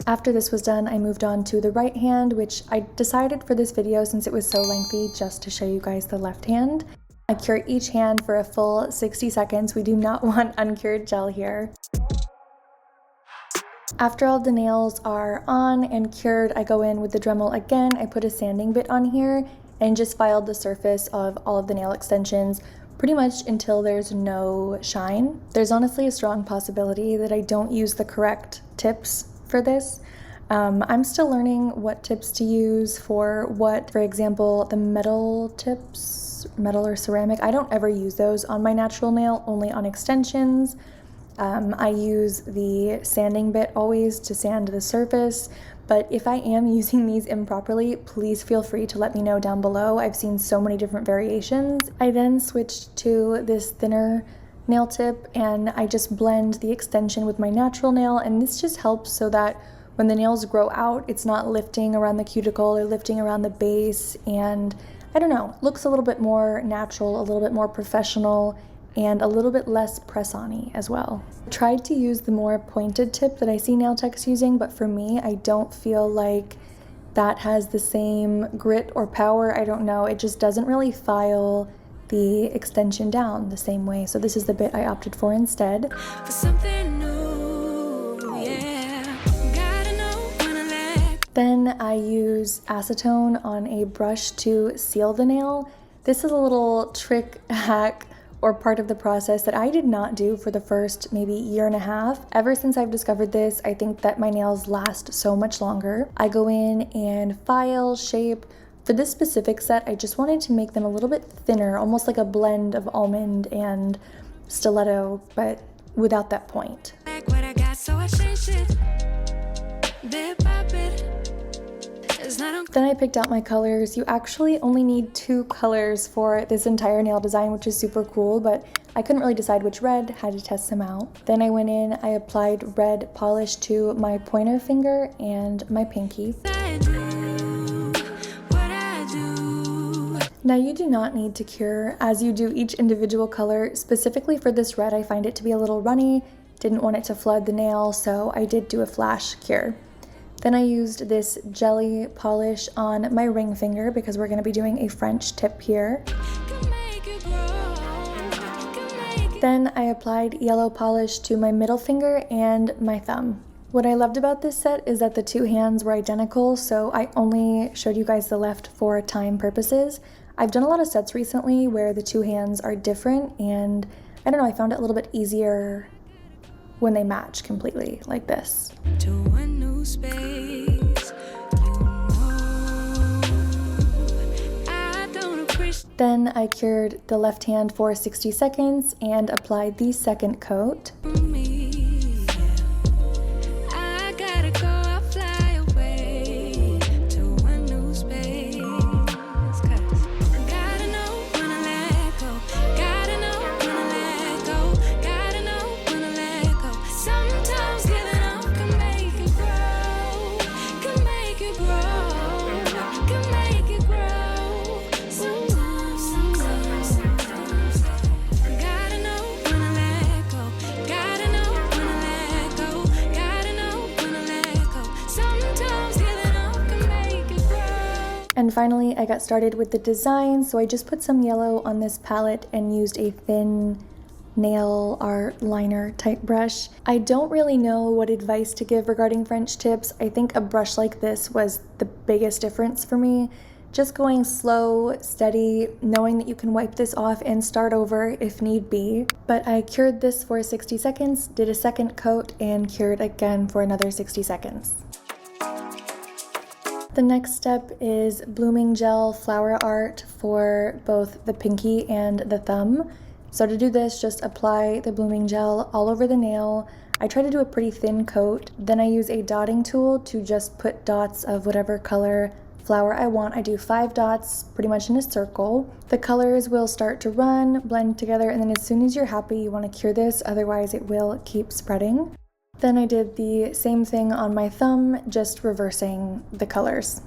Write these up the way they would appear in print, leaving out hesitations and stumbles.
After this was done, I moved on to the right hand, which I decided for this video, since it was so lengthy, just to show you guys the left hand. I cure each hand for a full 60 seconds. We do not want uncured gel here. After all the nails are on and cured, I go in with the Dremel again. I put a sanding bit on here and just filed the surface of all of the nail extensions pretty much until there's no shine. There's honestly a strong possibility that I don't use the correct tips for this. I'm still learning what tips to use for what. For example, the metal tips, metal or ceramic, I don't ever use those on my natural nail, only on extensions. I use the sanding bit always to sand the surface, but if I am using these improperly, please feel free to let me know down below. I've seen so many different variations. I then switched to this thinner nail tip and I just blend the extension with my natural nail, and this just helps so that when the nails grow out, it's not lifting around the cuticle or lifting around the base, and I don't know, looks a little bit more natural, a little bit more professional, and a little bit less press-on-y as well. I tried to use the more pointed tip that I see nail techs using, but for me, I don't feel like that has the same grit or power. I don't know, it just doesn't really file the extension down the same way. So this is the bit I opted for instead. For something new, yeah. Gotta know when I let. Then I use acetone on a brush to seal the nail. This is a little trick hack or part of the process that I did not do for the first maybe year and a half. Ever since I've discovered this, I think that my nails last so much longer. I go in and file, shape. For this specific set, I just wanted to make them a little bit thinner, almost like a blend of almond and stiletto, but without that point. Like what I got, so I changed it. Bit by bit. It's not on. Then I picked out my colors. You actually only need 2 colors for this entire nail design, which is super cool, but I couldn't really decide which red, had to test them out. Then I went in, I applied red polish to my pointer finger and my pinky. I do what I do. Now you do not need to cure as you do each individual color. Specifically for this red, I find it to be a little runny, didn't want it to flood the nail, so I did do a flash cure. Then I used this jelly polish on my ring finger because we're going to be doing a French tip here. Can make it grow. Can make it. Then I applied yellow polish to my middle finger and my thumb. What I loved about this set is that the 2 hands were identical, so I only showed you guys the left for time purposes. I've done a lot of sets recently where the 2 hands are different, and I don't know, I found it a little bit easier when they match completely like this. To a new space. You know, I don't appreciate Then I cured the left hand for 60 seconds and applied the second coat. me. I gotta go, I'll fly away to a new space. 'Cause gotta know when I let go. Gotta know when I let go. Gotta know when I let go. Sometimes giving up can make it grow. Can make it grow. Can make it grow. Sometimes. Gotta know when I let go. Gotta know when I let go. Gotta know when I let go. Sometimes giving up can make it grow. And finally, I got started with the design, so I just put some yellow on this palette and used a thin nail art liner type brush. I don't really know what advice to give regarding French tips. I think a brush like this was the biggest difference for me. Just going slow, steady, knowing that you can wipe this off and start over if need be. But I cured this for 60 seconds, did a second coat, and cured again for another 60 seconds. The next step is blooming gel flower art for both the pinky and the thumb. So to do this, just apply the blooming gel all over the nail. I try to do a pretty thin coat. Then I use a dotting tool to just put dots of whatever color flower I want. I do 5 dots pretty much in a circle. The colors will start to run, blend together, and then as soon as you're happy, you want to cure this, otherwise it will keep spreading. Then I did the same thing on my thumb, just reversing the colors.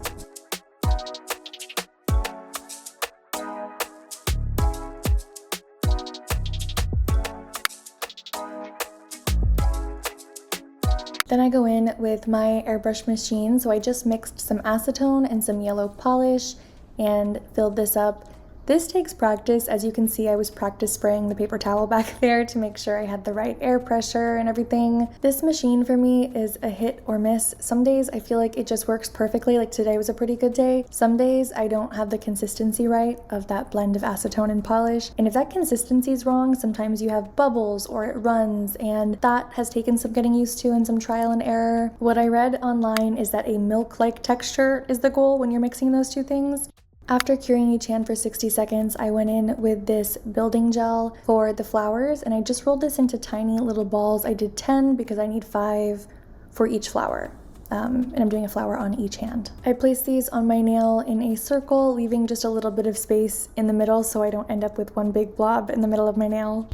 Then I go in with my airbrush machine, so I just mixed some acetone and some yellow polish and filled this up. This takes practice. As you can see, I was practice spraying the paper towel back there to make sure I had the right air pressure and everything. This machine for me is a hit or miss. Some days I feel like it just works perfectly, like today was a pretty good day. Some days I don't have the consistency right of that blend of acetone and polish. And if that consistency is wrong, sometimes you have bubbles or it runs, and that has taken some getting used to and some trial and error. What I read online is that a milk-like texture is the goal when you're mixing those two things. After curing each hand for 60 seconds, I went in with this building gel for the flowers, and I just rolled this into tiny little balls. I did 10 because I need 5 for each flower, and I'm doing a flower on each hand. I placed these on my nail in a circle, leaving just a little bit of space in the middle so I don't end up with one big blob in the middle of my nail.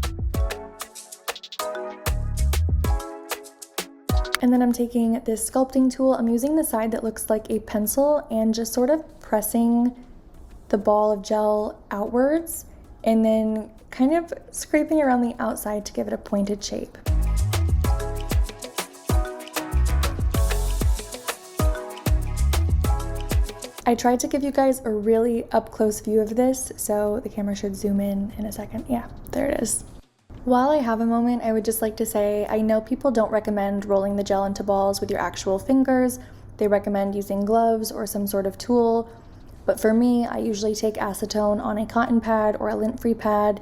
And then I'm taking this sculpting tool. I'm using the side that looks like a pencil and just sort of pressing the ball of gel outwards and then kind of scraping around the outside to give it a pointed shape. I tried to give you guys a really up-close view of this, so the camera should zoom in a second. Yeah, there it is. While I have a moment, I would just like to say, I know people don't recommend rolling the gel into balls with your actual fingers. They recommend using gloves or some sort of tool. But for me, I usually take acetone on a cotton pad or a lint-free pad,